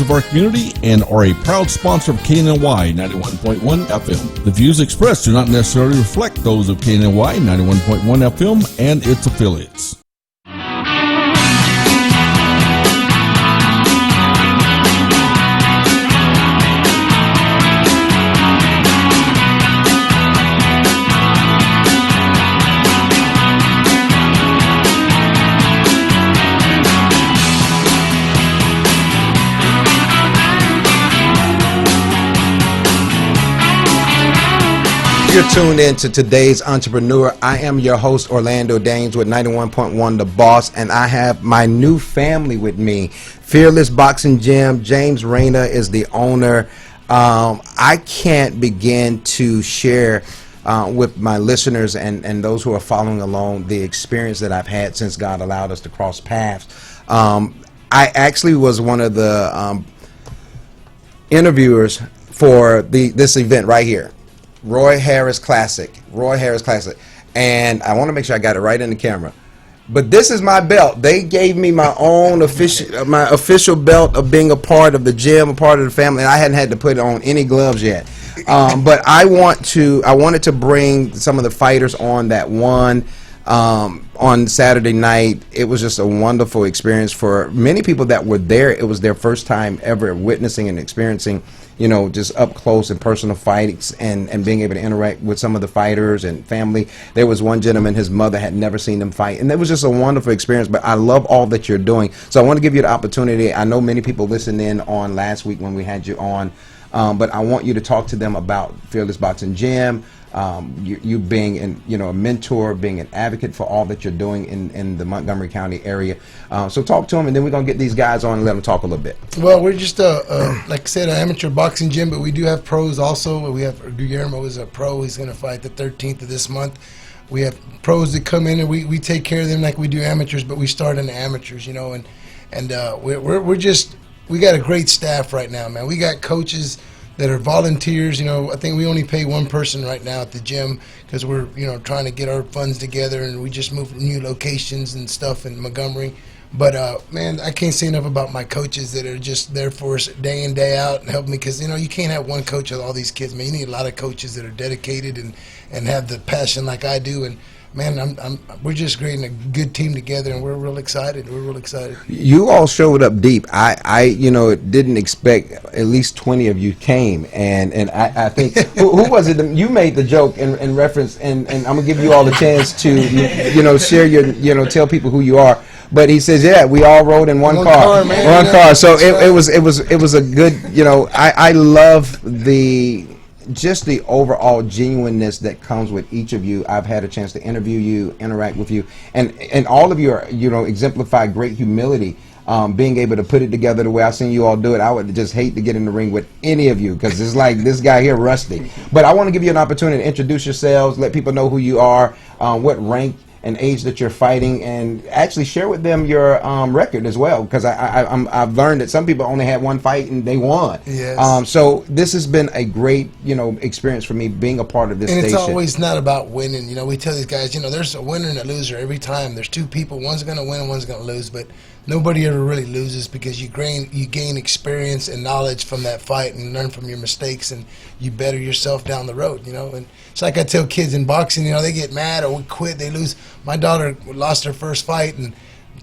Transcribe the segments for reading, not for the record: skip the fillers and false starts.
of our community and are a proud sponsor of KNY 91.1 FM. The views expressed do not necessarily reflect those of KNY 91.1 FM and its affiliates. You're tuned in to today's Entrepreneur. I am your host, Orlando Daines with 91.1 The Boss, and I have my new family with me. Fearless Boxing Gym. James Reyna is the owner. I can't begin to share with my listeners and those who are following along the experience that I've had since God allowed us to cross paths. I actually was one of the interviewers for this event right here. Roy Harris Classic, and I want to make sure I got it right in the camera. But this is my belt. They gave me my own official belt of being a part of the gym, a part of the family. And I hadn't had to put on any gloves yet. But I wanted to bring some of the fighters on that won on Saturday night. It was just a wonderful experience for many people that were there. It was their first time ever witnessing and experiencing, just up close and personal fights and being able to interact with some of the fighters and family. There was one gentleman, his mother had never seen him fight, and it was just a wonderful experience. But I love all that you're doing. So I want to give you the opportunity. I know many people listened in on last week when we had you on, but I want you to talk to them about Fearless Boxing Gym, you being a mentor, being an advocate for all that you're doing in the Montgomery County area. So talk to them, and then we're going to get these guys on and let them talk a little bit. Well, we're just, like I said, an amateur boxing gym, but we do have pros also. We have Guillermo is a pro. He's going to fight the 13th of this month. We have pros that come in, and we take care of them like we do amateurs, but we start in the amateurs, and we got a great staff right now, man. We got coaches that are volunteers. I think we only pay one person right now at the gym because we're, trying to get our funds together, and we just moved new locations and stuff in Montgomery. But, man, I can't say enough about my coaches that are just there for us day in, day out and help me because, you can't have one coach with all these kids, man. You need a lot of coaches that are dedicated and have the passion like I do. And, man, we're just creating a good team together, and we're real excited. You all showed up deep. I didn't expect at least 20 of you came, and I think who was it? You made the joke in reference, and I'm gonna give you all the chance to share your tell people who you are. But he says, yeah, we all rode in one car, man. One car. So it was a good. I love the overall genuineness that comes with each of you. I've had a chance to interview you, interact with you, and all of you are, exemplify great humility, being able to put it together the way I've seen you all do it. I would just hate to get in the ring with any of you because it's like this guy here, Rusty. But I want to give you an opportunity to introduce yourselves, let people know who you are, what rank and age that you're fighting, and actually share with them your record as well, because I've learned that some people only had one fight and they won. Yes. So this has been a great experience for me being a part of this and station. It's always not about winning. We tell these guys, there's a winner and a loser every time. There's two people, one's going to win and one's going to lose, but nobody ever really loses because you gain experience and knowledge from that fight and learn from your mistakes, and you better yourself down the road. And it's like I tell kids in boxing, they get mad or we quit, they lose. My daughter lost her first fight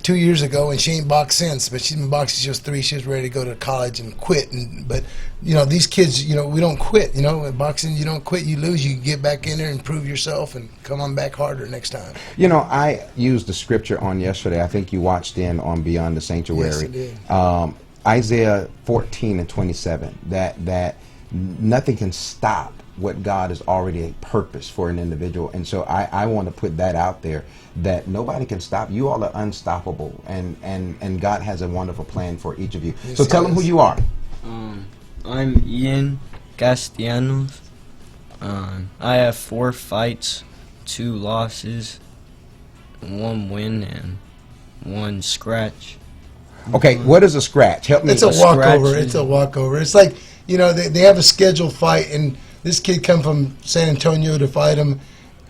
2 years ago, and she ain't boxed since. But she's been boxing. She was 3. She was ready to go to college and quit. But these kids, we don't quit. In boxing, you don't quit. You lose. You get back in there and prove yourself and come on back harder next time. I used the scripture on yesterday. I think you watched in on Beyond the Sanctuary. Yes, I did. Isaiah 14:27. That nothing can stop what God has already purposed for an individual. And so I want to put that out there, that nobody can stop. You all are unstoppable, and God has a wonderful plan for each of you. Yes, so tell them who you are. I'm Ian Castellanos. I have 4 fights, 2 losses, 1 win, and 1 scratch. Okay, what is a scratch? Help me. It's a walkover. It's a walkover. It's like, they have a scheduled fight, and this kid come from San Antonio to fight him,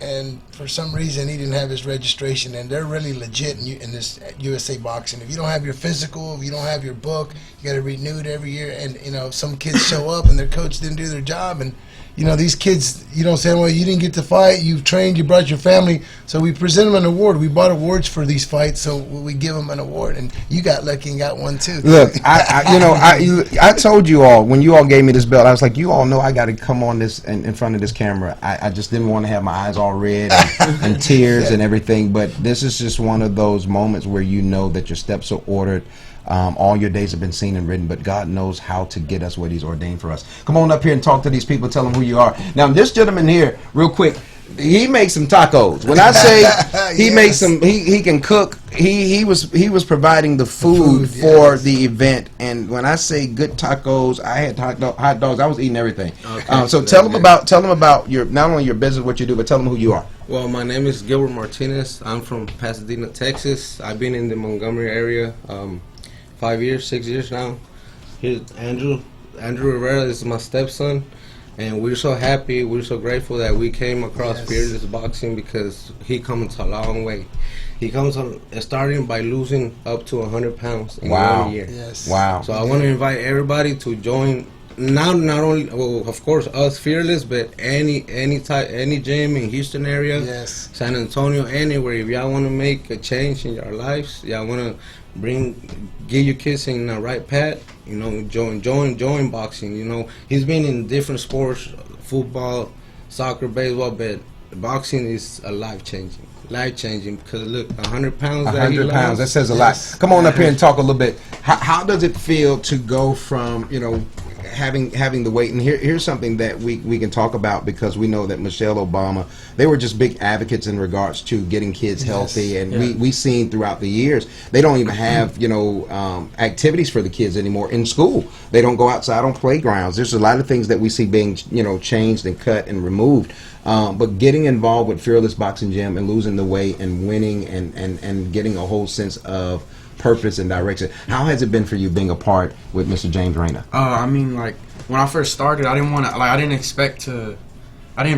and for some reason he didn't have his registration, and they're really legit in this USA Boxing. If you don't have your physical, if you don't have your book, you got to renew it every year. And you know, some kids show up and their coach didn't do their job, and you know, these kids, you don't say, well, you didn't get to fight, you've trained, you brought your family, so we present them an award. We bought awards for these fights, so we give them an award, and you got lucky and got one too. Look, I told you all when you all gave me this belt, I was like, you all know I got to come on this in front of this camera. I just didn't want to have my eyes all red and tears and everything. But this is just one of those moments where you know that your steps are ordered. All your days have been seen and written, but God knows how to get us what He's ordained for us. Come on up here and talk to these people. Tell them who you are. Now, this gentleman here, real quick. He makes some tacos. When I say he makes some, he can cook. He was providing the food for the event. And when I say good tacos, I had hot dogs. I was eating everything. Okay, so tell them about your, not only your business, what you do, but tell them who you are. Well, my name is Gilbert Martinez. I'm from Pasadena, Texas. I've been in the Montgomery area 5 years, 6 years now. Here's Andrew Rivera is my stepson. And we're so happy, we're so grateful that we came across Fearless Boxing, because he comes a long way. He comes on starting by losing up to 100 pounds in 1 year. Yes. Wow. So I want to invite everybody to join. Not only, well, of course, us Fearless, but any gym in Houston area, Yes. San Antonio, anywhere. If y'all want to make a change in your lives, y'all want to get your kids in the right path, you know, join boxing. You know, he's been in different sports, football, soccer, baseball, but boxing is a life changing, because look, 100 pounds. 100 pounds. That says a lot. Come on up here and talk a little bit. How does it feel to go from, you know, having the weight? And here's something that we can talk about, because we know that Michelle Obama, they were just big advocates in regards to getting kids healthy, and we seen throughout the years they don't even have, you know, activities for the kids anymore in school. They don't go outside on playgrounds. There's a lot of things that we see being, you know, changed and cut and removed. But getting involved with Fearless Boxing Gym and losing the weight and winning and getting a whole sense of purpose and direction. How has it been for you being a part with Mr. James Reyna? I mean, like, when I first started, I didn't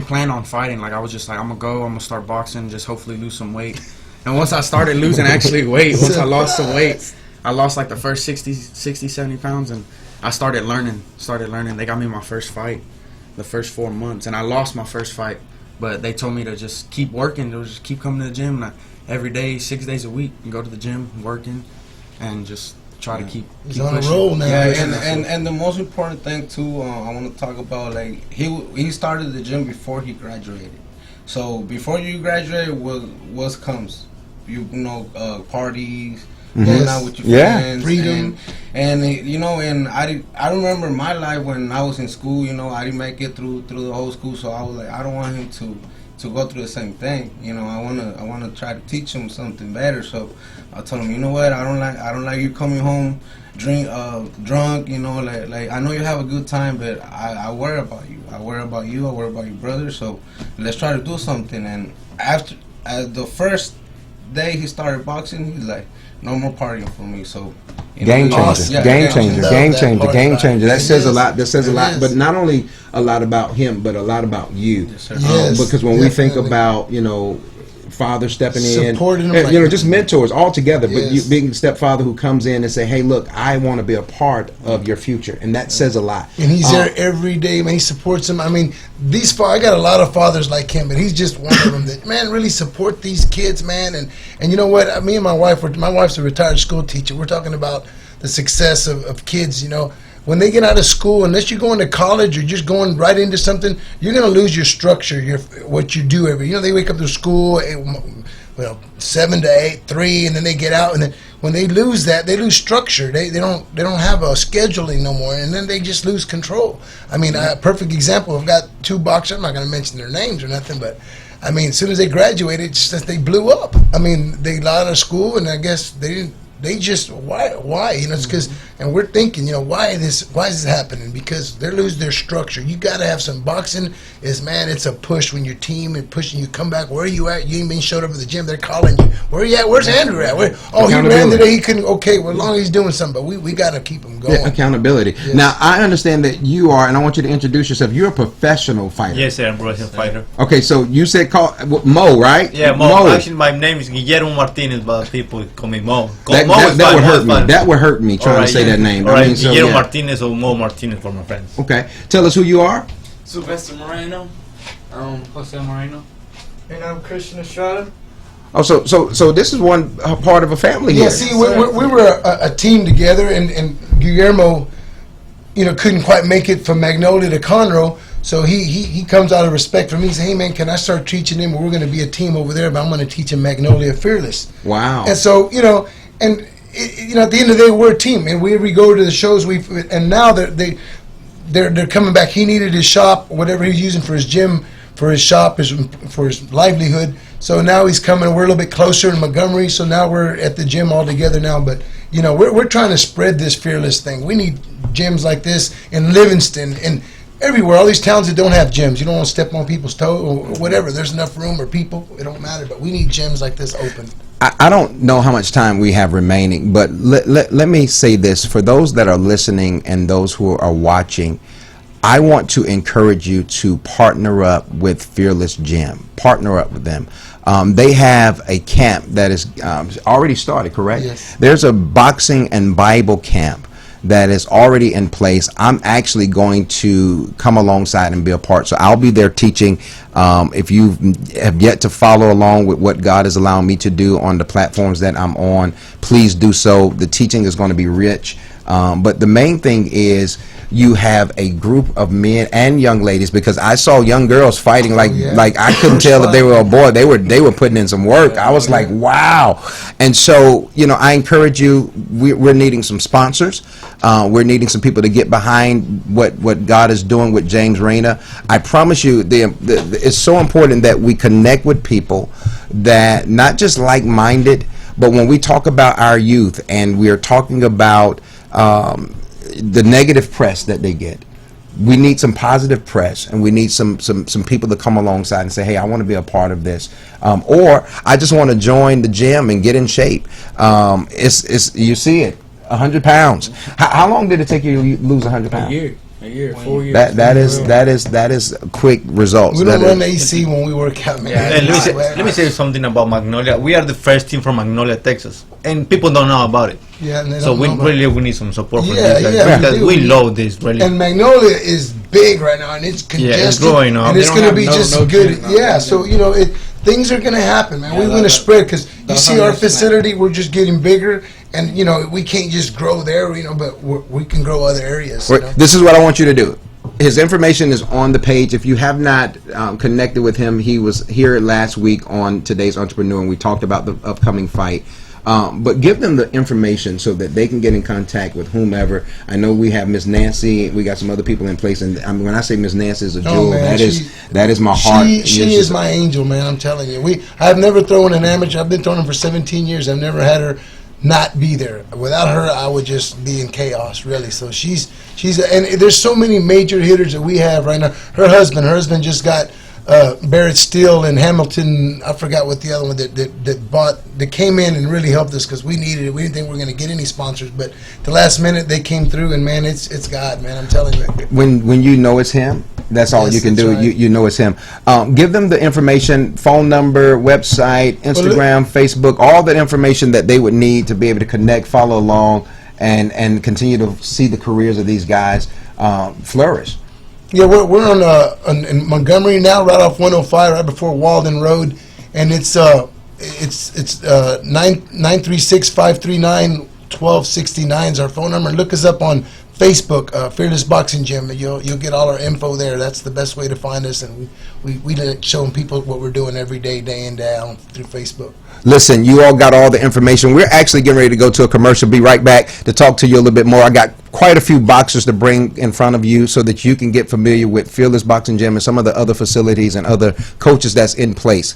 plan on fighting. Like, I was just like, I'm gonna start boxing, just hopefully lose some weight. And once I started losing actually weight, once I lost some weight, I lost like the first 60, 70 pounds, and I started learning. They got me my first fight the first 4 months, and I lost my first fight, but they told me to just keep working, to just keep coming to the gym, and every day, 6 days a week, and go to the gym, working, and just try to keep on a pushing. roll now. Yeah, and the most important thing too, I want to talk about, like, he started the gym before he graduated. So before you graduate, what comes? You know, parties, going out with your friends, freedom, and you know, and I remember my life when I was in school. You know, I didn't make it through the whole school, so I was like, I don't want him to go through the same thing. You know, I wanna try to teach him something better. So I told him, you know what, I don't like you coming home drunk. You know, like I know you have a good time, but I worry about you. I worry about your brother. So let's try to do something. And after the first day he started boxing, he's like, no more partying for me. So Game changer. That says a lot. But not only a lot about him, but a lot about you. Yes, sir. Because when we think about, you know, father stepping Supporting in, them, you know, just mentors all together. Yes. But you being stepfather who comes in and say, hey, look, I want to be a part of your future, and that says a lot. And he's there every day, man. He supports him. I mean, I got a lot of fathers like him, but he's just one of them that, man, really support these kids, man. And you know what? Me and my wife's a retired school teacher. We're talking about the success of kids, you know. When they get out of school, unless you're going to college or just going right into something, you're going to lose your structure, what you do every. You know, they wake up to school, 7 to 8, 3, and then they get out, and then when they lose that, they lose structure. They don't have a scheduling no more, and then they just lose control. I mean, a perfect example. I've got 2 boxers. I'm not going to mention their names or nothing, but I mean, as soon as they graduated, it's just that they blew up. I mean, they got out of school, and I guess they didn't they just why you know, it's because, and we're thinking, you know, why is this happening? Because they lose their structure. You got to have some boxing. Is, man, it's a push when your team is pushing you. Come back. Where are you at? You ain't been showed up at the gym. They're calling you. Where are you at? Where's Andrew at? Oh, he ran today. He couldn't. Okay, well, as long as he's doing something, but we got to keep him going. Yeah, accountability. Yes. Now, I understand that you are, and I want you to introduce yourself. You're a professional fighter. Yes, sir, I'm a professional fighter. Okay, so you said call Mo, right? Yeah, Mo. Actually, my name is Guillermo Martinez, but people call me Mo. That would hurt me. That would hurt me trying to say that name. All right, I mean, so, Guillermo Martinez or Mo Martinez for my friends. Okay, tell us who you are. Sylvester Moreno, Jose Moreno. And I'm Christian Estrada. Oh, so this is one part of a family Yeah, here. see, we were a team together, and Guillermo, you know, couldn't quite make it from Magnolia to Conroe, so he comes out of respect for me. He says, hey, man, can I start teaching him? We're going to be a team over there, but I'm going to teach him Magnolia Fearless. Wow. And so, you know, and you know, at the end of the day, we're a team, and we go to the shows. And now they're coming back. He needed his shop, whatever he's using for his gym, for his shop, for his livelihood. So now he's coming. We're a little bit closer in Montgomery. So now we're at the gym all together now. But you know, we're trying to spread this Fearless thing. We need gyms like this in Livingston and everywhere. All these towns that don't have gyms. You don't want to step on people's toes or whatever. There's enough room or people. It don't matter. But we need gyms like this open. I don't know how much time we have remaining, but let me say this. For those that are listening and those who are watching, I want to encourage you to partner up with Fearless Gym. Partner up with them. They have a camp that is already started, correct? Yes. There's a boxing and Bible camp that is already in place. I'm actually going to come alongside and be a part. So I'll be there teaching. If you have yet to follow along with what God is allowing me to do on the platforms that I'm on, please do so. The teaching is going to be rich. But the main thing is you have a group of men and young ladies, because I saw young girls fighting like I couldn't tell if they were a boy. They were putting in some work. I was like, wow. And so, you know, I encourage you. We're needing some sponsors. We're needing some people to get behind what God is doing with James Reyna. I promise you, it's so important that we connect with people that not just like-minded, but when we talk about our youth and we're talking about the negative press that they get, we need some positive press, and we need some people to come alongside and say, hey, I want to be a part of this, or I just want to join the gym and get in shape. It's you see it, 100 pounds. How long did it take you to lose 100 pounds? A year, 4 years. That is quick results. We don't run AC when we work out, man. Yeah, let me say something about Magnolia. We are the first team from Magnolia, Texas, and people don't know about it. Yeah, and they So don't we know about really need some support from Yeah, these guys, yeah, because we we do. love this really. And Magnolia is big right now, and it's congested. it's growing up. and it's They going to don't be have just no good. gyms, Yeah, so you know, things are going to happen, man. We're going to spread, because you see our facility, we're just getting bigger, and you know, we can't just grow there, you know, but we can grow other areas. You know? This is what I want you to do. His information is on the page. If you have not connected with him, he was here last week on Today's Entrepreneur, and we talked about the upcoming fight. But give them the information so that they can get in contact with whomever. I know we have Miss Nancy. We got some other people in place, and when I say Miss Nancy is a jewel, man, that is my heart. She is my angel, man. I'm telling you. I've never thrown an amateur. I've been throwing for 17 years. I've never had her not be there. Without her, I would just be in chaos, really. So she's and there's so many major hitters that we have right now. Her husband just got Barrett Steele and Hamilton. I forgot what the other one that came in and really helped us, because we needed it. We didn't think we were going to get any sponsors, but the last minute they came through, and man, it's God, man. I'm telling you. When you know it's him, that's all you can do. Right. You know it's him. Give them the information, phone number, website, Instagram, Facebook, all that information that they would need to be able to connect, follow along, and continue to see the careers of these guys flourish. Yeah, we're on in Montgomery now, right off 105, right before Walden Road, and it's 936-539-1269 is our phone number. Look us up on Facebook, Fearless Boxing Gym. You'll get all our info there. That's the best way to find us, and we like showing people what we're doing every day, day in, day out through Facebook. Listen, you all got all the information. We're actually getting ready to go to a commercial. Be right back to talk to you a little bit more. I got quite a few boxers to bring in front of you so that you can get familiar with Fearless Boxing Gym and some of the other facilities and other coaches that's in place.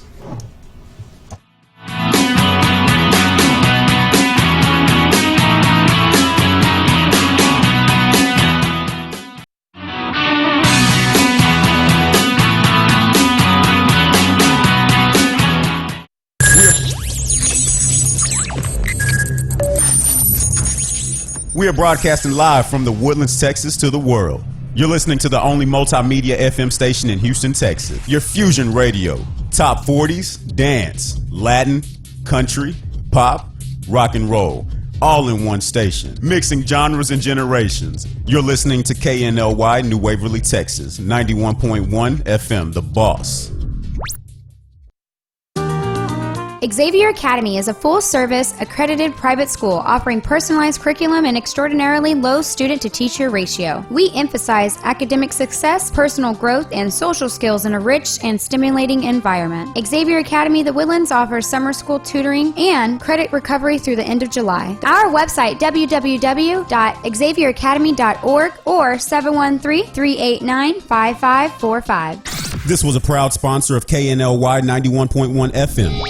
We are broadcasting live from the Woodlands, Texas to the world. You're listening to the only multimedia FM station in Houston, Texas. Your Fusion Radio. Top 40s, dance, Latin, country, pop, rock and roll. All in one station. Mixing genres and generations. You're listening to KNLY New Waverly, Texas. 91.1 FM, The Boss. Xavier Academy is a full-service, accredited private school offering personalized curriculum and extraordinarily low student-to-teacher ratio. We emphasize academic success, personal growth, and social skills in a rich and stimulating environment. Xavier Academy The Woodlands offers summer school tutoring and credit recovery through the end of July. Our website, www.xavieracademy.org or 713-389-5545. This was a proud sponsor of KNLY 91.1 FM.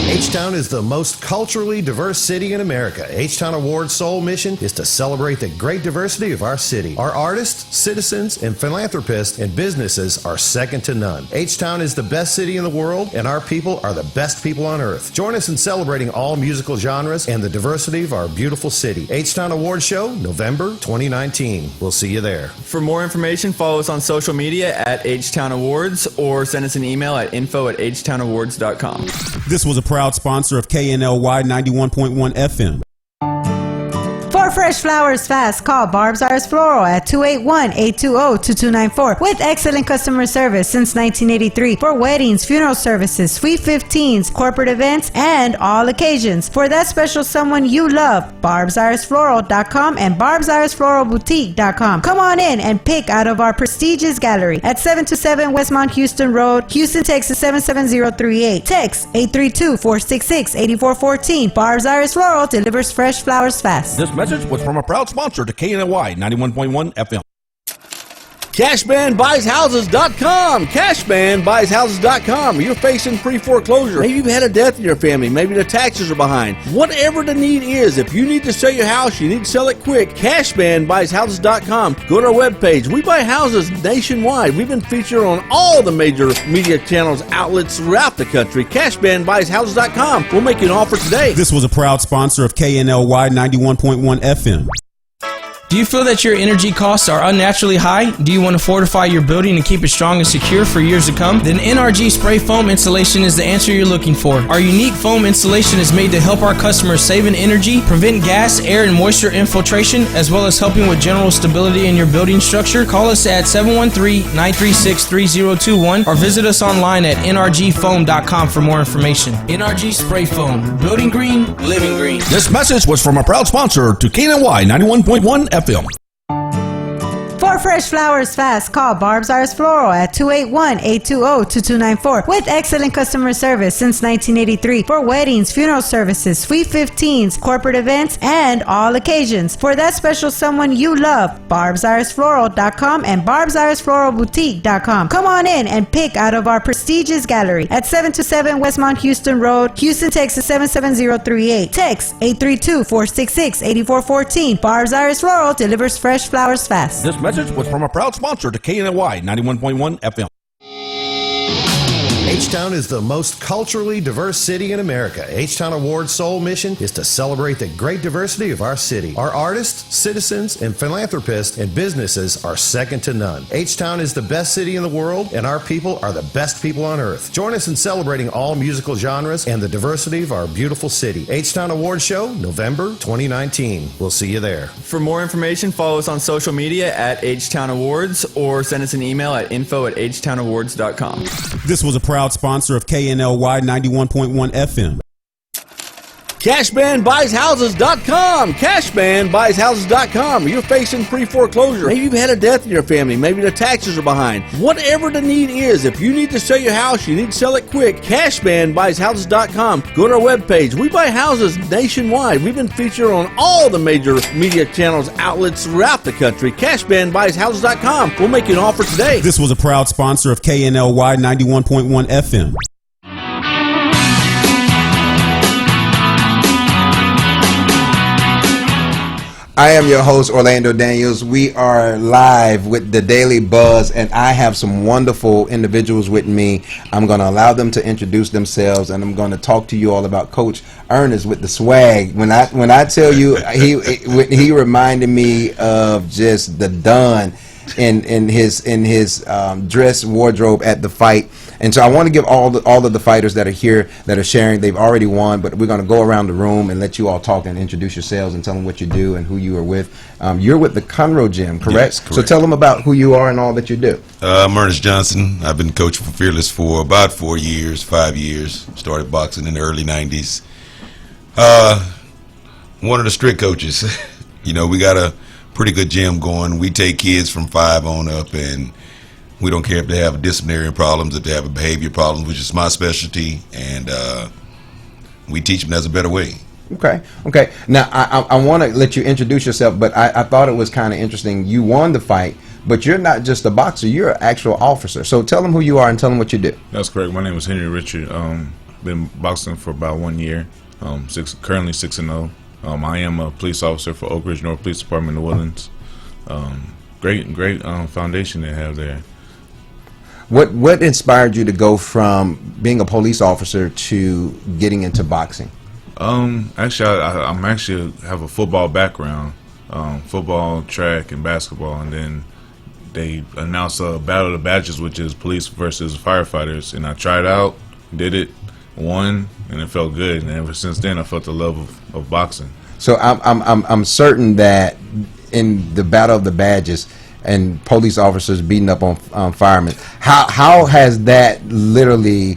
H-Town is the most culturally diverse city in America. H-Town Award's sole mission is to celebrate the great diversity of our city. Our artists, citizens, and philanthropists and businesses are second to none. H-Town is the best city in the world, and our people are the best people on earth. Join us in celebrating all musical genres and the diversity of our beautiful city. H-Town Award Show, November 2019. We'll see you there. For more information, follow us on social media at H-Town Awards or send us an email at info@htownawards.com. This was a proud sponsor of KNLY 91.1 FM. For fresh flowers fast, call Barb's Iris Floral at 281-820-2294 with excellent customer service since 1983 for weddings, funeral services, sweet 15s, corporate events, and all occasions. For that special someone you love, barbsirisfloral.com and barbsirisfloralboutique.com. Come on in and pick out of our prestigious gallery at 727 Westmont Houston Road, Houston, Texas 77038. Text 832-466-8414. Barb's Iris Floral delivers fresh flowers fast. This message was from a proud sponsor to KNLY 91.1 FM. CashmanBuysHouses.com. CashmanBuysHouses.com. You're facing pre-foreclosure. Maybe you've had a death in your family. Maybe the taxes are behind. Whatever the need is, if you need to sell your house, you need to sell it quick. CashmanBuysHouses.com. Go to our webpage. We buy houses nationwide. We've been featured on all the major media channels, outlets throughout the country. CashmanBuysHouses.com. We'll make you an offer today. This was a proud sponsor of KNLY 91.1 FM. Do you feel that your energy costs are unnaturally high? Do you want to fortify your building and keep it strong and secure for years to come? Then NRG Spray Foam Insulation is the answer you're looking for. Our unique foam insulation is made to help our customers save in energy, prevent gas, air, and moisture infiltration, as well as helping with general stability in your building structure. Call us at 713-936-3021 or visit us online at nrgfoam.com for more information. NRG Spray Foam. Building green, living green. This message was from a proud sponsor to KNLY 91.1 FM. For fresh flowers fast, call Barb's Iris Floral at 281-820-2294 with excellent customer service since 1983 for weddings, funeral services, sweet 15s, corporate events, and all occasions. For that special someone you love, barbsirisfloral.com and barbsirisfloralboutique.com. Come on in and pick out of our prestigious gallery at 727 Westmont Houston Road, Houston, Texas 77038. Text 832-466-8414. Barb's Iris Floral delivers fresh flowers fast. This message was from a proud sponsor to KNLY 91.1 FM. H-Town is the most culturally diverse city in America. H-Town Award's sole mission is to celebrate the great diversity of our city. Our artists, citizens, and philanthropists and businesses are second to none. H-Town is the best city in the world, and our people are the best people on earth. Join us in celebrating all musical genres and the diversity of our beautiful city. H-Town Award Show, November 2019. We'll see you there. For more information, follow us on social media at H-Town Awards or send us an email at info@htownawards.com. This was a proud sponsor of KNLY 91.1 FM. CashmanBuysHouses.com. CashmanBuysHouses.com. You're facing pre-foreclosure. Maybe you've had a death in your family. Maybe the taxes are behind. Whatever the need is, if you need to sell your house, you need to sell it quick. CashmanBuysHouses.com. Go to our webpage. We buy houses nationwide. We've been featured on all the major media channels, outlets throughout the country. CashmanBuysHouses.com. We'll make you an offer today. This was a proud sponsor of KNLY 91.1 FM. I am your host, Orlando Daniels. We are live with the Daily Buzz, and I have some wonderful individuals with me. I'm going to allow them to introduce themselves, and I'm going to talk to you all about Coach Ernest with the swag. When I tell you, he reminded me of just the Don in his dress wardrobe at the fight. And so I want to give all of the fighters that are here that are sharing. They've already won, but we're going to go around the room and let you all talk and introduce yourselves and tell them what you do and who you are with. You're with the Conroe Gym, correct? Yes, correct. So tell them about who you are and all that you do. I'm Ernest Johnson. I've been coaching for Fearless for about 5 years. Started boxing in the early 90s. One of the strict coaches. We got a pretty good gym going. We take kids from 5 on up, and we don't care if they have disciplinary problems, if they have a behavior problem, which is my specialty, and we teach them there's a better way. Okay. Now, I want to let you introduce yourself, but I thought it was kind of interesting. You won the fight, but you're not just a boxer. You're an actual officer. So tell them who you are and tell them what you do. That's correct. My name is Henry Richard. Been boxing for about 1 year. Currently 6-0. I am a police officer for Oak Ridge North Police Department in the Woodlands. Great foundation they have there. What inspired you to go from being a police officer to getting into boxing? Actually, I'm actually have a football background, football, track, and basketball, and then they announced a Battle of the Badges, which is police versus firefighters, and I tried out, did it, won, and it felt good, and ever since then I felt the love of boxing. So I'm certain that in the Battle of the Badges and police officers beating up on firemen, how has that literally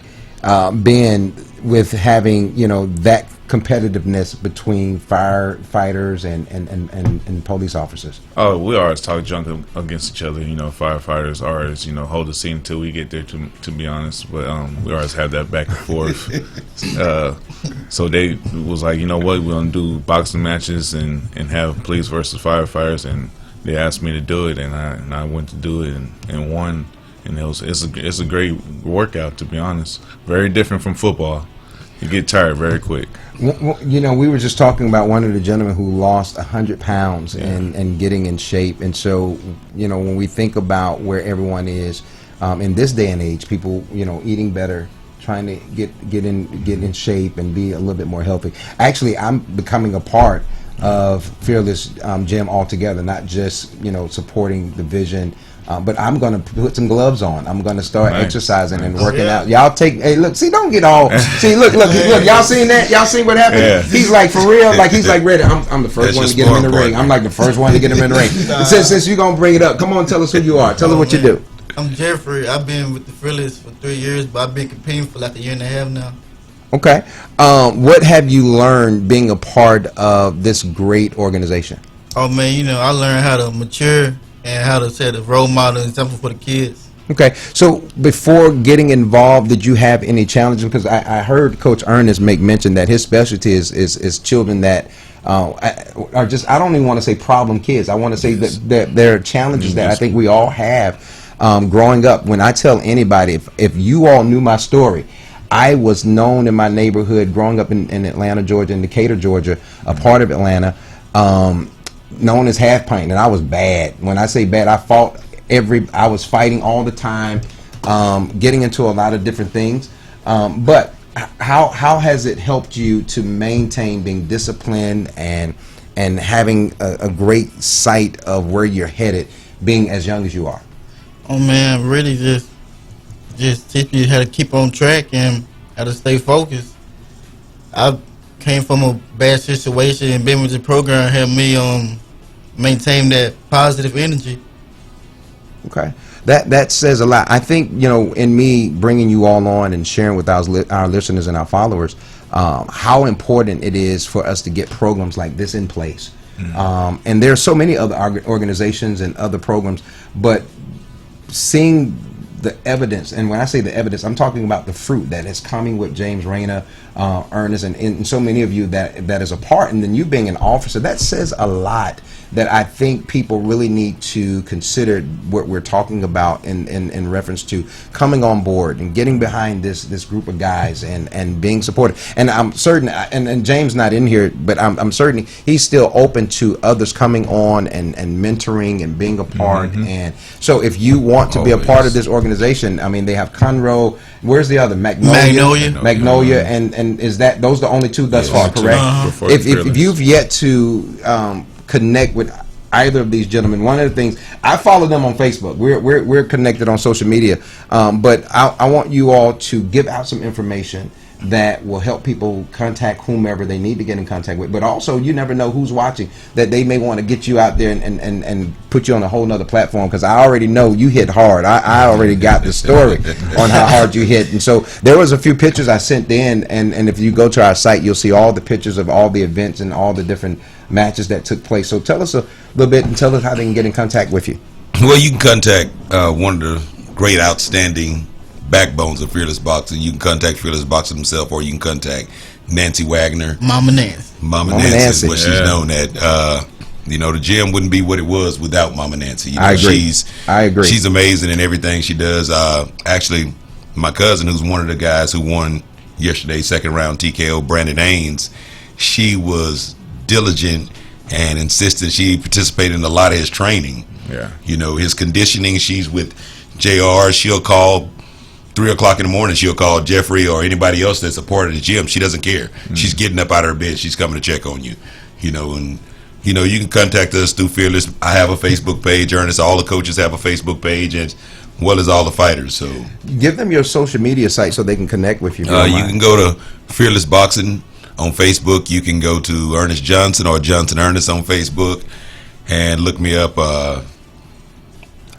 been with having that competitiveness between firefighters and police officers? Oh, we always talk junk against each other. Firefighters always hold the scene until we get there. To be honest, but we always have that back and forth. So they was like, what, we're gonna do boxing matches and have police versus firefighters, and they asked me to do it, and I went to do it and won. And it's a great workout, to be honest. Very different from football. You get tired very quick. Well, we were just talking about one of the gentlemen who lost 100 pounds and getting in shape. And so, when we think about where everyone is in this day and age, people, eating better, trying to get in shape and be a little bit more healthy. Actually, I'm becoming a part of Fearless Gym altogether, not just supporting the vision. But I'm going to put some gloves on. I'm going to start exercising and working out. Y'all don't get all. See, look. Y'all seen that? Y'all seen what happened? Yeah. He's like, for real, like he's like ready. I'm the first one to get him in the ring. I'm like the first one to get him in the ring. Since you're going to bring it up, come on, tell us who you are. Tell us what you do. I'm Jeffrey. I've been with the Fearless for 3 years, but I've been competing for like 1.5 years now. Okay. What have you learned being a part of this great organization? Oh, man, I learned how to mature and how to set a role model and example for the kids. Okay, so before getting involved, did you have any challenges? Because I heard Coach Ernest make mention that his specialty is children that are just, I don't even want to say problem kids. I want to say that there are challenges that I think we all have growing up. When I tell anybody, if you all knew my story, I was known in my neighborhood growing up in Atlanta, Georgia, in Decatur, Georgia, a part of Atlanta, known as Half Pint, and I was bad. When I say bad, I was fighting all the time, getting into a lot of different things. But how has it helped you to maintain being disciplined and having a great sight of where you're headed, being as young as you are? Oh man, really just teach you how to keep on track and how to stay focused. I came from a bad situation, and being with the program helped me maintain that positive energy. Okay, that says a lot. I think in me bringing you all on and sharing with our listeners and our followers how important it is for us to get programs like this in place. And there are so many other organizations and other programs, but seeing the evidence, and when I say the evidence, I'm talking about the fruit that is coming with James Reyna, Ernest, and so many of you that is a part, and then you being an officer, that says a lot that I think people really need to consider what we're talking about in reference to coming on board and getting behind this group of guys and being supportive. And I'm certain, and James not in here, but I'm certain he's still open to others coming on and mentoring and being a part. And so if you want to be a part of this organization, I mean, they have Conroe. Where's the other? Magnolia, and is that those the only two thus far? Correct. If you've yet to connect with either of these gentlemen, one of the things, I follow them on Facebook. We're connected on social media, but I want you all to give out some information that will help people contact whomever they need to get in contact with. But also, you never know who's watching, that they may want to get you out there and put you on a whole nother platform, because I already know you hit hard. I already got the story on how hard you hit. And so there was a few pictures I sent in, and if you go to our site, you'll see all the pictures of all the events and all the different matches that took place. So tell us a little bit and tell us how they can get in contact with you. Well, you can contact one of the great, outstanding backbones of Fearless Boxing. You can contact Fearless Boxing himself, or you can contact Nancy Wagner. Mama Nancy. Mama Nancy is what she's known at. The gym wouldn't be what it was without Mama Nancy. I agree. I agree. She's amazing in everything she does. Actually, my cousin, who's one of the guys who won yesterday, second round TKO, Brandon Haynes, she was diligent and insisted. She participated in a lot of his training. Yeah. His conditioning. She's with JR. She'll call 3 o'clock in the morning. She'll call Jeffrey or anybody else that's a part of the gym. She doesn't care. She's getting up out of her bed. She's coming to check on you. And you can contact us through Fearless. I have a Facebook page. Ernest, all the coaches have a Facebook page, as well as all the fighters. So give them your social media site so they can connect with you. You can go to Fearless Boxing on Facebook. You can go to Ernest Johnson or Johnson Ernest on Facebook and look me up.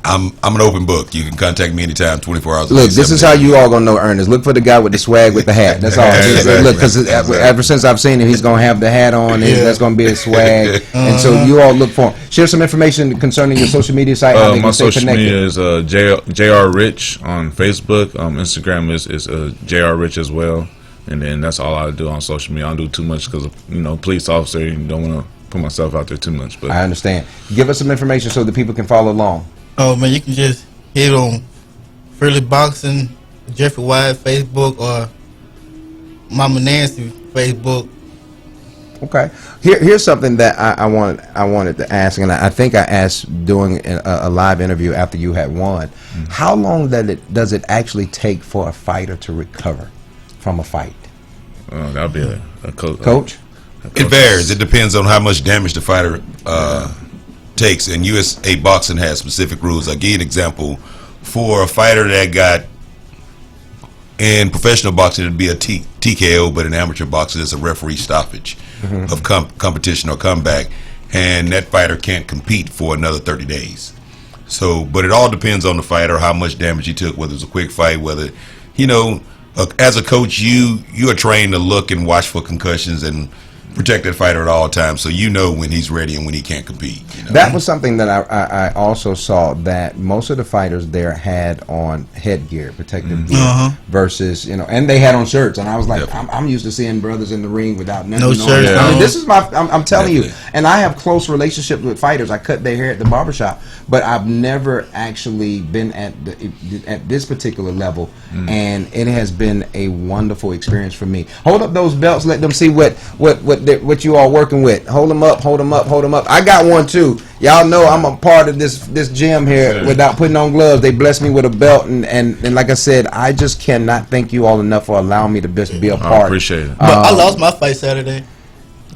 I'm an open book. You can contact me anytime, 24 hours a day. Look, this is how you all gonna know Ernest. Look for the guy with the swag with the hat. That's all. Exactly. Look, because ever since I've seen him, he's gonna have the hat on. And that's gonna be his swag. And so you all look for him. Share some information concerning your social media site. How they my can stay social connected. media is JR Rich on Facebook. Instagram is JR Rich as well. And then that's all I do on social media. I don't do too much because police officer. You don't want to put myself out there too much. But I understand. Give us some information so that people can follow along. Oh man, you can just hit on Fearless Boxing, Jeffrey White Facebook, or Mama Nancy Facebook. Okay. Here's something that I wanted to ask, and I think I asked doing a live interview after you had won. How long does it actually take for a fighter to recover from a fight? That'll be a coach. It varies. It depends on how much damage the fighter takes, and USA Boxing has specific rules. I'll give you an example. For a fighter that got, in professional boxing, it'd be a TKO, but in amateur boxing, it's a referee stoppage of competition or comeback, and that fighter can't compete for another 30 days. So, but it all depends on the fighter, how much damage he took, whether it's a quick fight, whether, as a coach, you are trained to look and watch for concussions and protect that fighter at all times, so when he's ready and when he can't compete. That was something that I also saw, that most of the fighters there had on headgear, protective gear, versus and they had on shirts, and I was like, I'm used to seeing brothers in the ring without nothing on. shirts. I mean, this is I'm telling you, and I have close relationships with fighters. I cut their hair at the barbershop, but I've never actually been at this particular level, and it has been a wonderful experience for me. Hold up those belts, let them see what you all working with. Hold them up, hold them up, hold them up. I got one too. Y'all know I'm a part of this gym here without putting on gloves. They blessed me with a belt, and like I said, I just cannot thank you all enough for allowing me to be a part. I appreciate it. But I lost my fight Saturday.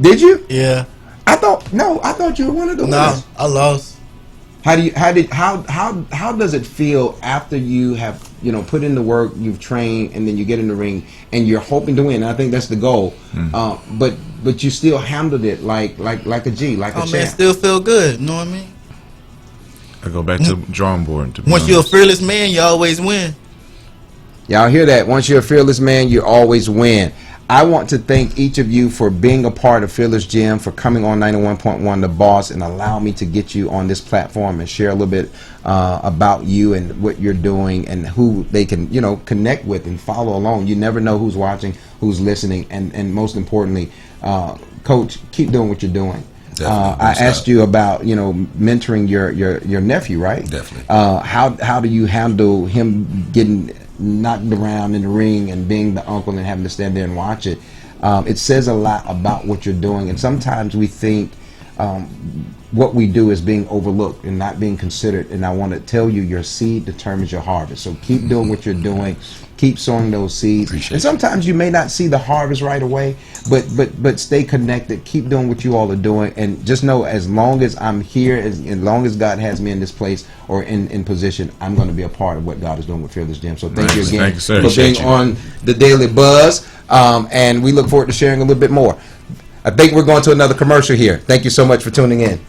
Did you? Yeah. I thought you were one of the winners. I lost. How does it feel after you have put in the work, you've trained, and then you get in the ring and you're hoping to win? I think that's the goal. But you still handled it like a G, like a champ. Man, still feel good. You know what I mean? I go back to the drawing board. Once you're a fearless man, you always win. Y'all hear that? Once you're a fearless man, you always win. I want to thank each of you for being a part of Fearless Gym, for coming on 91.1 The Boss and allow me to get you on this platform and share a little bit about you and what you're doing and who they can connect with and follow along. You never know who's watching, who's listening, and most importantly, Coach, keep doing what you're doing. I asked you about mentoring your nephew, right? Definitely. How do you handle him getting knocked around in the ring and being the uncle and having to stand there and watch it? It says a lot about what you're doing, and sometimes we think what we do is being overlooked and not being considered. And I want to tell you, your seed determines your harvest. So keep doing what you're doing. Keep sowing those seeds. And sometimes you may not see the harvest right away, but stay connected. Keep doing what you all are doing, and just know, as long as I'm here, as long as God has me in this place or in position, I'm going to be a part of what God is doing with Fearless Gym. So thank you again for being on the Daily Buzz, and we look forward to sharing a little bit more. I think we're going to another commercial here. Thank you so much for tuning in.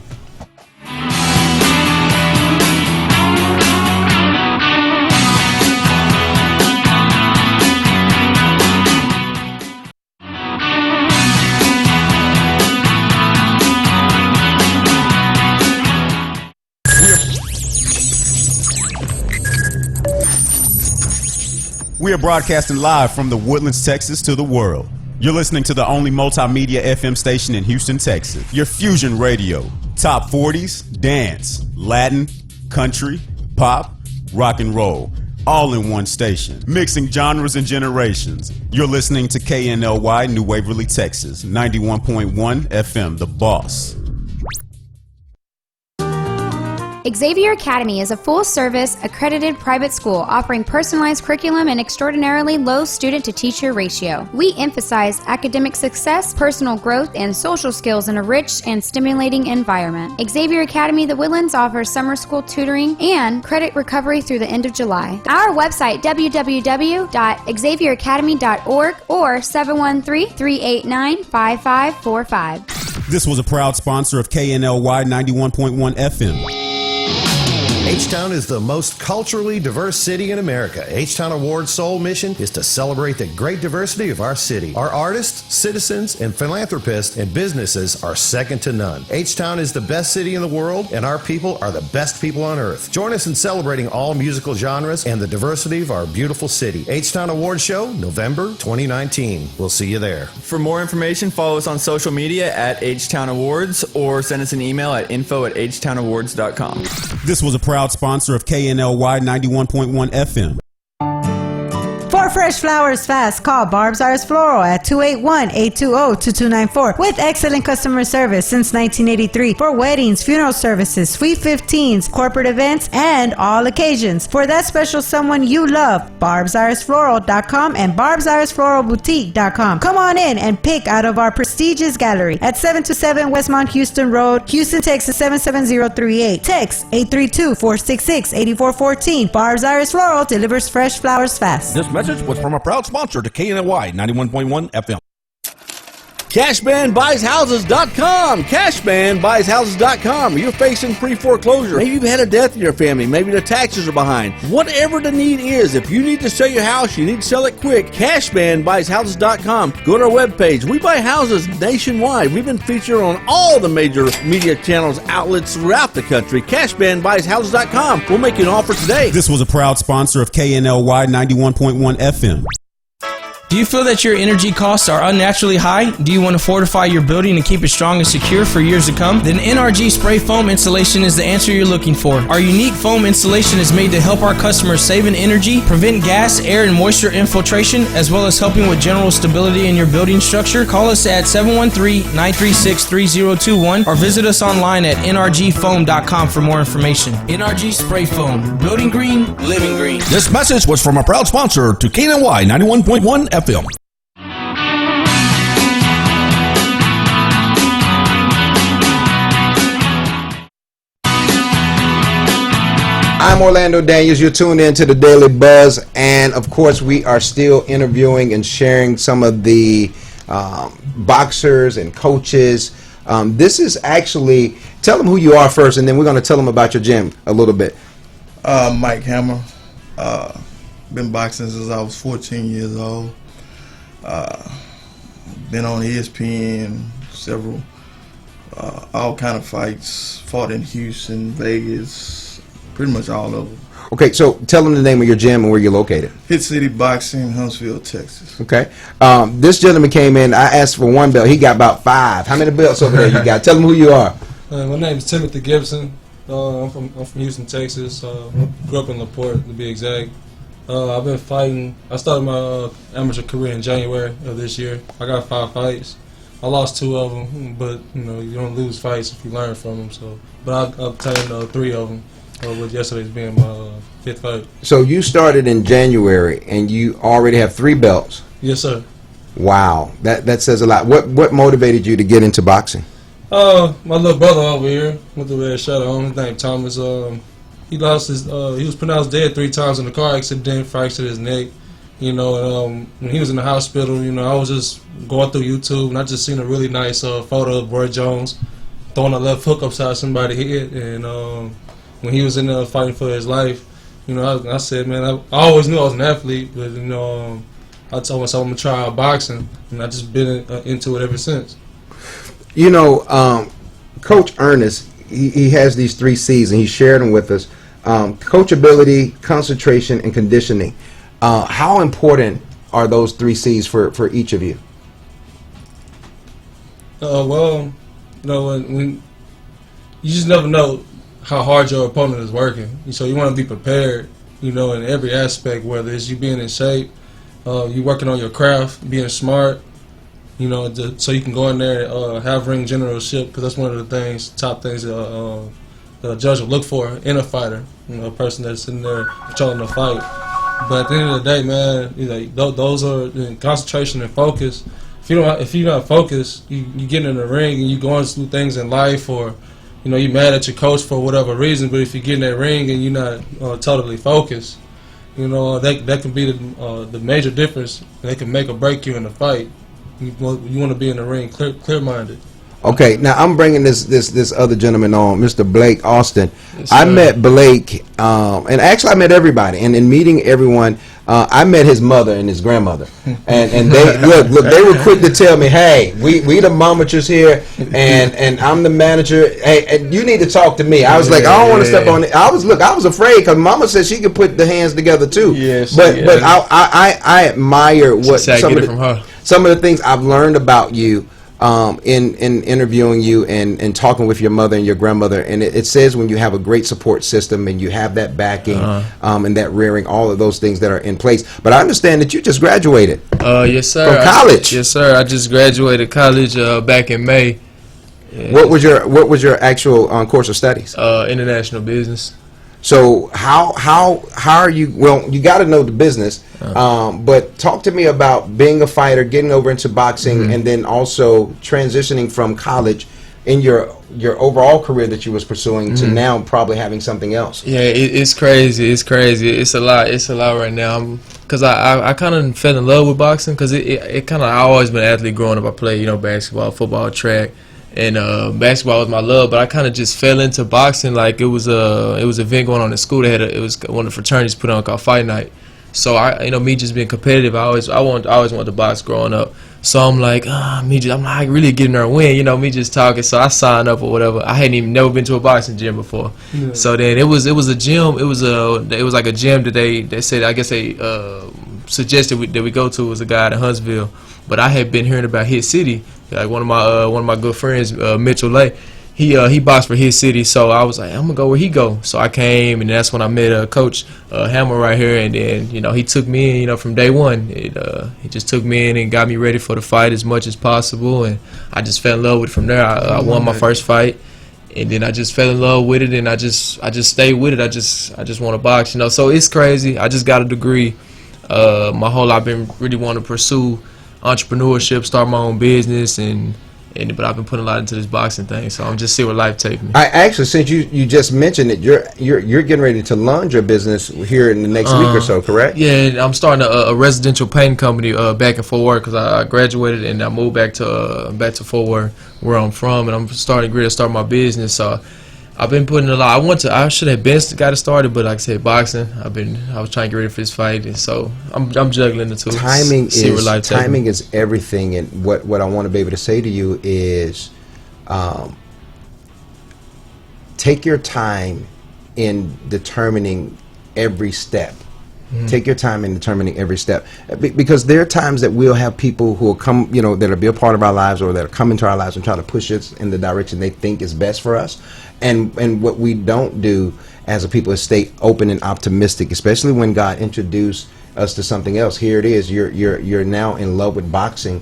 We are broadcasting live from the Woodlands, Texas to the world. You're listening to the only multimedia FM station in Houston, Texas. Your Fusion Radio. Top 40s, dance, Latin, country, pop, rock and roll. All in one station. Mixing genres and generations. You're listening to KNLY, New Waverly, Texas. 91.1 FM, The Boss. Xavier Academy is a full-service, accredited private school offering personalized curriculum and extraordinarily low student-to-teacher ratio. We emphasize academic success, personal growth, and social skills in a rich and stimulating environment. Xavier Academy The Woodlands offers summer school tutoring and credit recovery through the end of July. Our website, www.xavieracademy.org or 713-389-5545. This was a proud sponsor of KNLY 91.1 FM. H-Town is the most culturally diverse city in America. H-Town Award's sole mission is to celebrate the great diversity of our city. Our artists, citizens, and philanthropists and businesses are second to none. H-Town is the best city in the world, and our people are the best people on earth. Join us in celebrating all musical genres and the diversity of our beautiful city. H-Town Award Show, November 2019. We'll see you there. For more information, follow us on social media at H-Town Awards or send us an email at info@htownawards.com. This was a proud sponsor of KNLY 91.1 FM. For fresh flowers fast, call Barb's Artist Floral at 281-820-2294 with excellent customer service since 1983 for weddings, funeral services, sweet 15s, corporate events, and all occasions. For that special someone you love, barbsirusfloral.com and barbsirusfloralboutique.com. Come on in and pick out of our prestigious gallery at 727 Westmont Houston Road, Houston, Texas 77038. Text 832-466-8414. Barb's Artist Floral delivers fresh flowers fast. This message was from a proud sponsor to KNLY 91.1 FM. CashmanBuysHouses.com. CashmanBuysHouses.com. You're facing pre-foreclosure. Maybe you've had a death in your family. Maybe the taxes are behind. Whatever the need is, if you need to sell your house, you need to sell it quick, CashmanBuysHouses.com. Go to our webpage. We buy houses nationwide. We've been featured on all the major media channels, outlets throughout the country. CashmanBuysHouses.com. We'll make you an offer today. This was a proud sponsor of KNLY 91.1 FM. Do you feel that your energy costs are unnaturally high? Do you want to fortify your building and keep it strong and secure for years to come? Then NRG Spray Foam Installation is the answer you're looking for. Our unique foam installation is made to help our customers save in energy, prevent gas, air, and moisture infiltration, as well as helping with general stability in your building structure. Call us at 713-936-3021 or visit us online at nrgfoam.com for more information. NRG Spray Foam. Building green, living green. This message was from a proud sponsor to KNLY 91.1 FM. I'm Orlando Daniels. You're tuned in to the Daily Buzz, and of course we are still interviewing and sharing some of the boxers and coaches. This is actually, tell them who you are first, and then we're going to tell them about your gym a little bit. Mike Hammer. Been boxing since I was 14 years old. Been on ESPN, several, all kind of fights. Fought in Houston, Vegas, pretty much all of them. Okay, so tell them the name of your gym and where you're located. Hit City Boxing, Huntsville, Texas. Okay. This gentleman came in. I asked for 1 belt. He got about 5. How many belts over there you got? Tell them who you are. My name is Timothy Gibson. I'm from Houston, Texas. Grew up in LaPorte, to be exact. I've been fighting. I started my amateur career in January of this year. I got 5 fights. I lost 2 of them, but you don't lose fights if you learn from them. So, but I obtained 3 of them. With yesterday's being my 5th fight. So you started in January, and you already have 3 belts. Yes, sir. Wow, that says a lot. What motivated you to get into boxing? My little brother over here with the red shirt on, his name Thomas. He lost his. He was pronounced dead 3 times in a car accident, fractured his neck. And when he was in the hospital, I was just going through YouTube, and I just seen a really nice photo of Roy Jones throwing a left hook upside somebody's head, and when he was in there fighting for his life, I said, man, I always knew I was an athlete, but I told myself I'm gonna try out boxing, and I just been into it ever since. Coach Ernest, he has these 3 C's, and he shared them with us: coachability, concentration, and conditioning. How important are those 3 C's for each of you? Well, when you just never know how hard your opponent is working, so you want to be prepared, in every aspect, whether it's you being in shape, you working on your craft, being smart, so you can go in there and have ring generalship, because that's one of the top things that the judge will look for in a fighter, a person that's sitting there controlling the fight. But at the end of the day, man, those are concentration and focus. If you're not focused, you get in the ring and you going through things in life, or you're mad at your coach for whatever reason, but if you get in that ring and you're not totally focused, that can be the major difference. They can make or break you in the fight. You want to be in the ring clear-minded. Okay, now I'm bringing this other gentleman on, Mr. Blake Austin. Yes, I met Blake, and actually I met everybody, and in meeting everyone, I met his mother and his grandmother, and they look, they were quick to tell me, hey, we the momenters here, and I'm the manager. Hey, and you need to talk to me. I was like, I don't want to step on it. I was afraid, because Mama said she could put the hands together too. Yes, but I admire what some of the things I've learned about you. In interviewing you and talking with your mother and your grandmother, and it says when you have a great support system and you have that backing and that rearing, all of those things that are in place. But I understand that you just graduated. Yes, sir. From college. Yes, sir. I just graduated college back in May. What was your actual course of studies? International business. So how are you? Well, you got to know the business, but talk to me about being a fighter, getting over into boxing, and then also transitioning from college in your overall career that you was pursuing to now probably having something else. Yeah, it's crazy. It's crazy. It's a lot. It's a lot right now. Because I kind of fell in love with boxing, because it kind of, I always been an athlete growing up. I played basketball, football, track. And basketball was my love, but I kind of just fell into boxing. Like it was an event going on in school. It was one of the fraternities put on called Fight Night. So me just being competitive, I always wanted to box growing up. So I'm like, I'm not really getting there and win. Me just talking. So I signed up or whatever. I hadn't never been to a boxing gym before. Yeah. So then it was a gym. It was like a gym that they said, I guess they suggested that we go to, was a guy in Huntsville. But I had been hearing about Hit City. Like one of my good friends, Mitchell Lay, he boxed for Hit City. So I was like, I'm gonna go where he go. So I came, and that's when I met Coach Hammer right here. And then he took me in, from day one. He just took me in and got me ready for the fight as much as possible. And I just fell in love with it from there. I won my first fight, and then I just fell in love with it, and I just stayed with it. I just want to box, So it's crazy. I just got a degree. My whole life I've been really wanting to pursue entrepreneurship, start my own business, but I've been putting a lot into this boxing thing, so I'm just see where life takes me. I actually, since you just mentioned it, you're getting ready to launch your business here in the next week or so, correct? Yeah, I'm starting a residential painting company back in Fort Worth, because I graduated and I moved back to Fort Worth, where I'm from, and I'm starting to start my business. So I've been putting a lot. I should have got it started, but like I said, boxing. I was trying to get ready for this fight, and so I'm juggling the two. Timing is everything, and what I want to be able to say to you is, take your time in determining every step. Take your time in determining every step, because there are times that we'll have people who will come, that'll be a part of our lives, or that'll come into our lives and try to push us in the direction they think is best for us. And what we don't do as a people is stay open and optimistic, especially when God introduced us to something else. Here it is. You're now in love with boxing,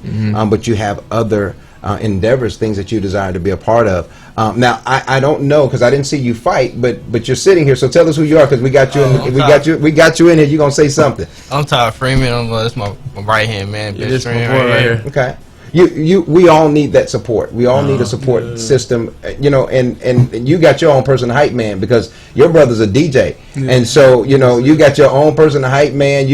but you have other endeavors, things that you desire to be a part of. Now, I don't know, because I didn't see you fight, but you're sitting here, so tell us who you are, because we got you. We got you in here. You're gonna say something. I'm Todd Freeman. That's my right hand man. Yeah, this my boy right here. Okay. We all need that support. We all need a support system, and you got your own personal hype man, because your brother's a DJ, and so you got your own personal hype man.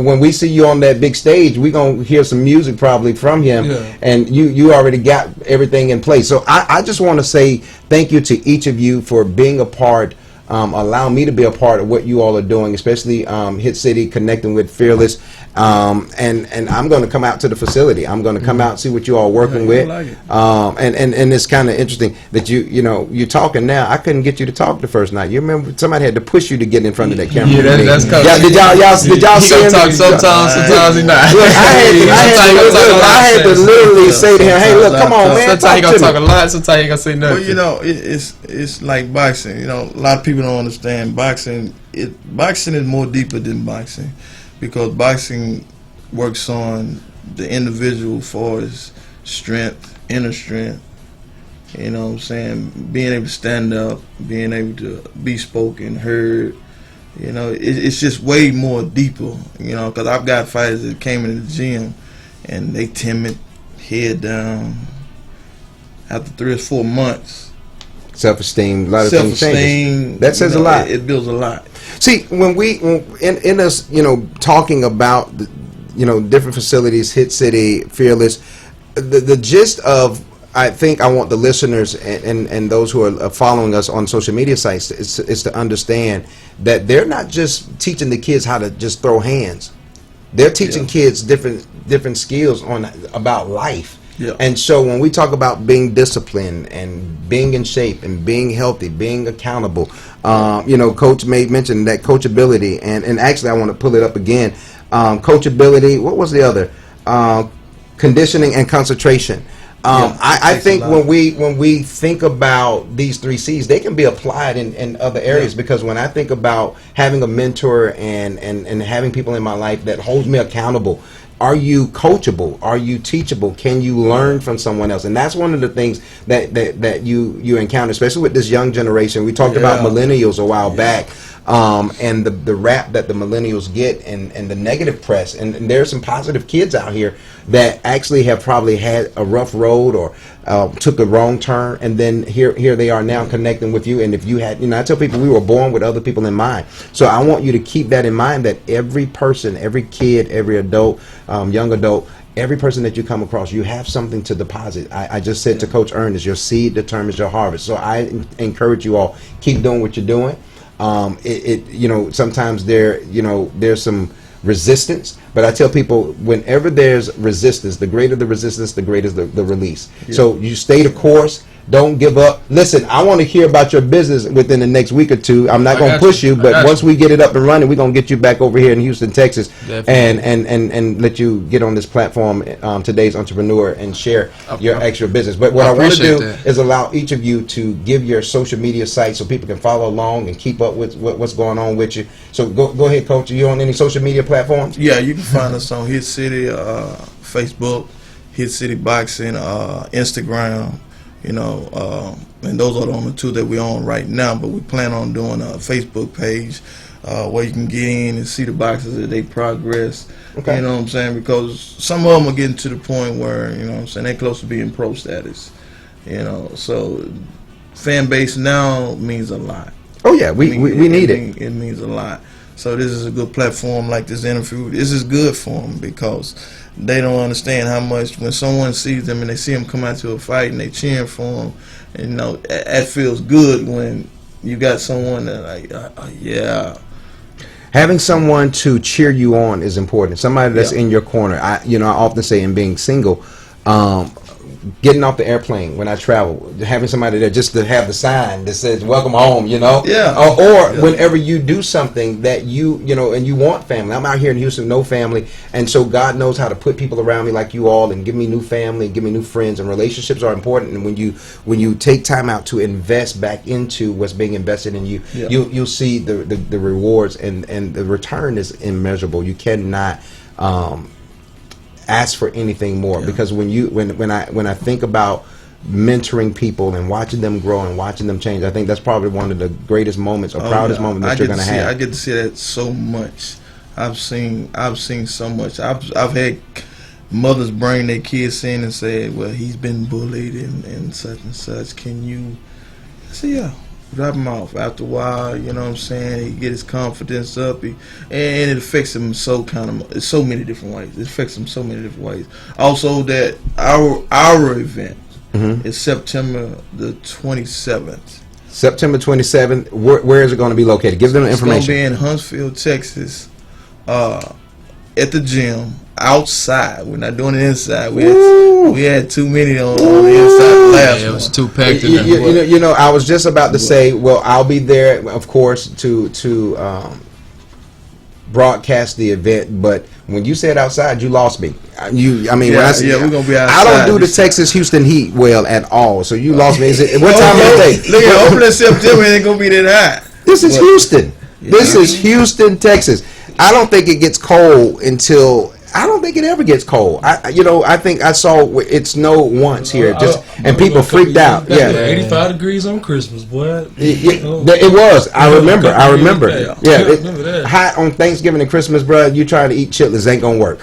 When we see you on that big stage, we gonna hear some music probably from him, and you already got everything in place. So I just want to say thank you to each of you for being a part. Allow me to be a part of what you all are doing, especially Hit City, connecting with Fearless, and I'm going to come out to the facility. I'm going to come out and see what you all are working with, and it's kind of interesting that you're talking now. I couldn't get you to talk the first night. You remember somebody had to push you to get in front of that camera. Yeah, that's kind of. Did y'all see him? Talk sometimes he not. I had to literally say to him, "Hey, look, come on, man." Sometimes he gonna talk a lot. Sometimes he gonna say nothing. Well, it's like boxing. A lot of people don't understand boxing. Boxing is more deeper than boxing, because boxing works on the individual for his strength, inner strength. You know what I'm saying? Being able to stand up, being able to be spoken, heard. It's just way more deeper. Because I've got fighters that came into the gym and they timid, head down. After 3 or 4 months. Self-esteem, a lot of things changes. That says a lot. It builds a lot. See, when in us, talking about, different facilities, Hit City, Fearless, the gist of, I think I want the listeners and those who are following us on social media sites is to understand that they're not just teaching the kids how to just throw hands. They're teaching kids different skills about life. Yeah. And so when we talk about being disciplined and being in shape and being healthy, being accountable, Coach made mention that coachability, and actually I want to pull it up again. Coachability, what was the other? Conditioning and concentration. I think when we think about these 3 C's, they can be applied in other areas, because when I think about having a mentor and having people in my life that holds me accountable, are you coachable? Are you teachable? Can you learn from someone else? And that's one of the things that you encounter, especially with this young generation. We talked about millennials a while back, and the rap that the millennials get, and the negative press. And there's some positive kids out here that actually have probably had a rough road or took a wrong turn, and then here they are now connecting with you. And if you had, I tell people we were born with other people in mind. So I want you to keep that in mind, that every person, every kid, every adult, young adult, every person that you come across, you have something to deposit. I just said to Coach Ernest, your seed determines your harvest. So I encourage you all, keep doing what you're doing. Sometimes there's some resistance, but I tell people, whenever there's resistance, the greater the resistance, the greater the release. So you stay the course. Don't give up. Listen, I want to hear about your business within the next week or two. I'm not going to push you, but once we get it up and running, we're going to get you back over here in Houston, Texas, and let you get on this platform, Today's Entrepreneur, and share your extra business. But what I want to do is allow each of you to give your social media sites so people can follow along and keep up with what's going on with you. So go ahead, Coach. Are you on any social media platforms? Yeah, you can find us on Hit City, Facebook, Hit City Boxing, Instagram. And those are the only 2 that we're on right now, but we plan on doing a Facebook page where you can get in and see the boxers as they progress. Okay. You know what I'm saying? Because some of them are getting to the point where, they're close to being pro status. So fan base now means a lot. Oh yeah, we need it. It means a lot. So this is a good platform, like this interview. This is good for them, because they don't understand how much when someone sees them and they see them come out to a fight and they cheering for them. And, that feels good when you got someone that Having someone to cheer you on is important. Somebody that's in your corner. I often say, in being single, getting off the airplane when I travel, having somebody there just to have the sign that says "Welcome home," you know. Yeah. Or whenever you do something that you know, and you want family. I'm out here in Houston, no family, and so God knows how to put people around me like you all, and give me new family, give me new friends, and relationships are important. And when you take time out to invest back into what's being invested in you, you'll see the rewards, and the return is immeasurable. You cannot ask for anything more, because when I think about mentoring people and watching them grow and watching them change, I think that's probably one of the greatest moments or proudest moments that you're going to have. I get to see that so much. I've seen so much. I've had mothers bring their kids in and say, well, he's been bullied and such. Can you? I say, yeah. Drop him off. After a while, you know what I'm saying, he get his confidence up, and it affects him so many different ways. It affects him so many different ways. Also, that our event is September the 27th. September 27th. Where is it going to be located? Give them the information. It's going to be in Huntsville, Texas, at the gym, outside. We're not doing it inside. We had too many on the inside last. It was too packed. You know, I was just about to say, well, I'll be there, of course, to broadcast the event. But when you said outside, you lost me. When I say, we're gonna be outside. I don't do the Texas Houston heat well at all. So you lost me. What time is it? Look at opening September, it ain't gonna be that hot. This is Houston. This is Houston, Texas. I don't think it gets cold until. I don't think it ever gets cold. I think I saw it snow once here, and people freaked out. Yeah, 85 degrees on Christmas, boy. It was. I remember. Yeah, hot on Thanksgiving and Christmas, bro. You trying to eat chitlins ain't gonna work.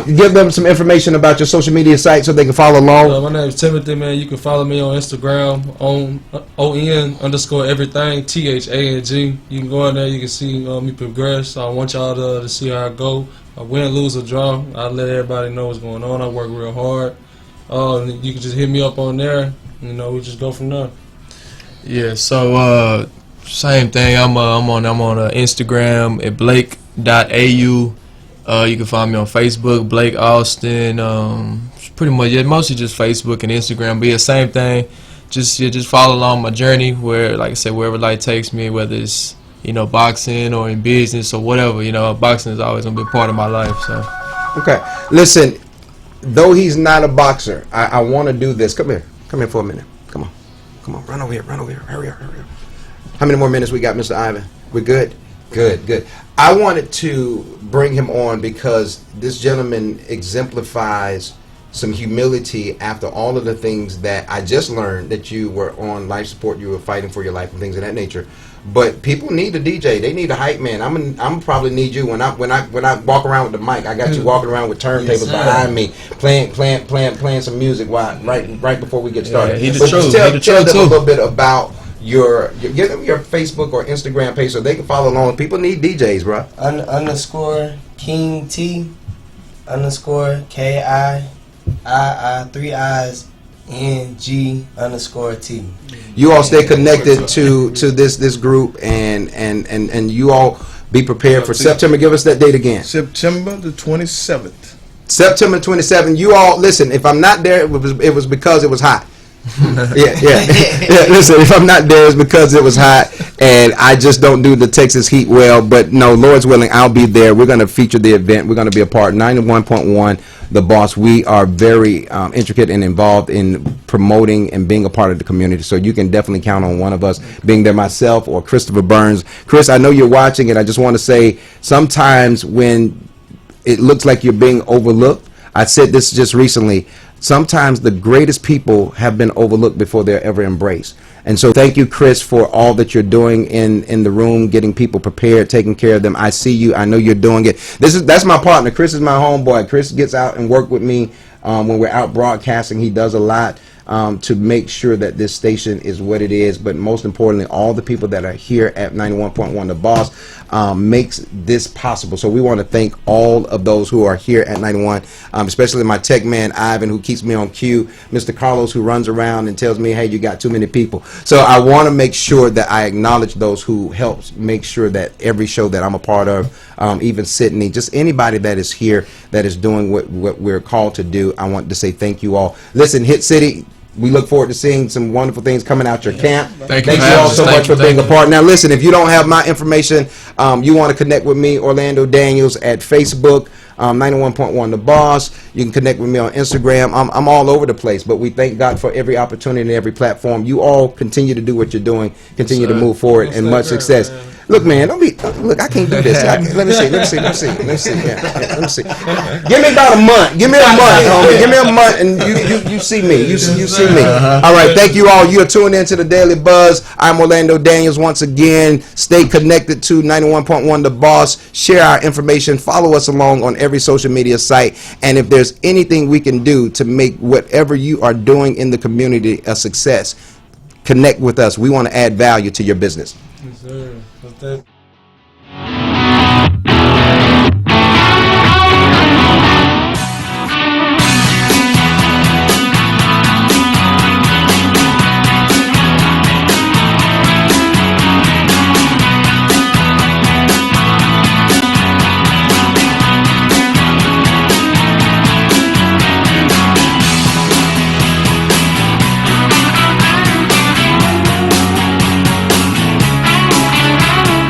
Give them some information about your social media site so they can follow along. My name is Timothy, man. You can follow me on Instagram on ON_everything THANG. You can go in there. You can see me progress. I want y'all to see how I go. I win, lose, or draw. I let everybody know what's going on. I work real hard. You can just hit me up on there. You know, we just go from there. Yeah. So same thing. I'm on Instagram at blake.au. You can find me on Facebook, Blake Austin. Pretty much, mostly just Facebook and Instagram. But yeah, same thing. Just follow along my journey. Where, like I said, wherever life takes me, whether it's boxing or in business or whatever, boxing is always gonna be a part of my life. So, okay, listen. Though he's not a boxer, I want to do this. Come here for a minute. Come on, run over here. Hurry up. How many more minutes we got, Mr. Ivan? We're good. Good. I wanted to bring him on because this gentleman exemplifies some humility after all of the things that I just learned, that you were on life support, you were fighting for your life and things of that nature. But people need a DJ. They need a hype man. I'm probably need you when I walk around with the mic. I got you walking around with turntables behind me, playing some music right before we get started. Tell them a little bit about give them your Facebook or Instagram page so they can follow along. People need DJs, bro. _ King T _ KI 3 I's NG_T. You all stay connected to this group, and you all be prepared for September. Give us that date again. September the 27th. September 27th. You all listen. If I'm not there, it was because it was hot. Yeah. Listen, if I'm not there, it's because it was hot, and I just don't do the Texas heat well. But no, Lord's willing, I'll be there. We're going to feature the event. We're going to be a part. 91.1, The Boss. We are very intricate and involved in promoting and being a part of the community. So you can definitely count on one of us being there, myself or Christopher Burns. Chris, I know you're watching, and I just want to say, sometimes when it looks like you're being overlooked, I said this just recently, sometimes the greatest people have been overlooked before they're ever embraced. And so thank you, Chris, for all that you're doing in the room, getting people prepared, taking care of them. I see you. I know you're doing it. That's my partner. Chris is my homeboy. Chris gets out and work with me when we're out broadcasting. He does a lot. to make sure that this station is what it is. But most importantly, all the people that are here at 91.1 The Boss makes this possible. So we want to thank all of those who are here at 91, especially my tech man Ivan, who keeps me on cue, Mr. Carlos, who runs around and tells me, hey, you got too many people. So I want to make sure that I acknowledge those who helps make sure that every show that I'm a part of, even Sydney, just anybody that is here that is doing what we're called to do, I want to say thank you all. Listen, Hit City, we look forward to seeing some wonderful things coming out your camp. Thank you all so much for being a part. Now listen, if you don't have my information, you want to connect with me, Orlando Daniels, at Facebook, 91.1 The Boss. You can connect with me on Instagram. I'm all over the place, but we thank God for every opportunity and every platform. You all continue to do what you're doing, continue to move forward, and much success. Look, man, don't be. Look, I can't do this. Let me see. Yeah, let me see. Give me about a month. Give me a month, homie. Give me a month, and you see me. You see me. All right, thank you all. You are tuned into the Daily Buzz. I'm Orlando Daniels once again. Stay connected to 91.1 The Boss. Share our information. Follow us along on every social media site. And if there's anything we can do to make whatever you are doing in the community a success, connect with us. We want to add value to your business. Yes, sir.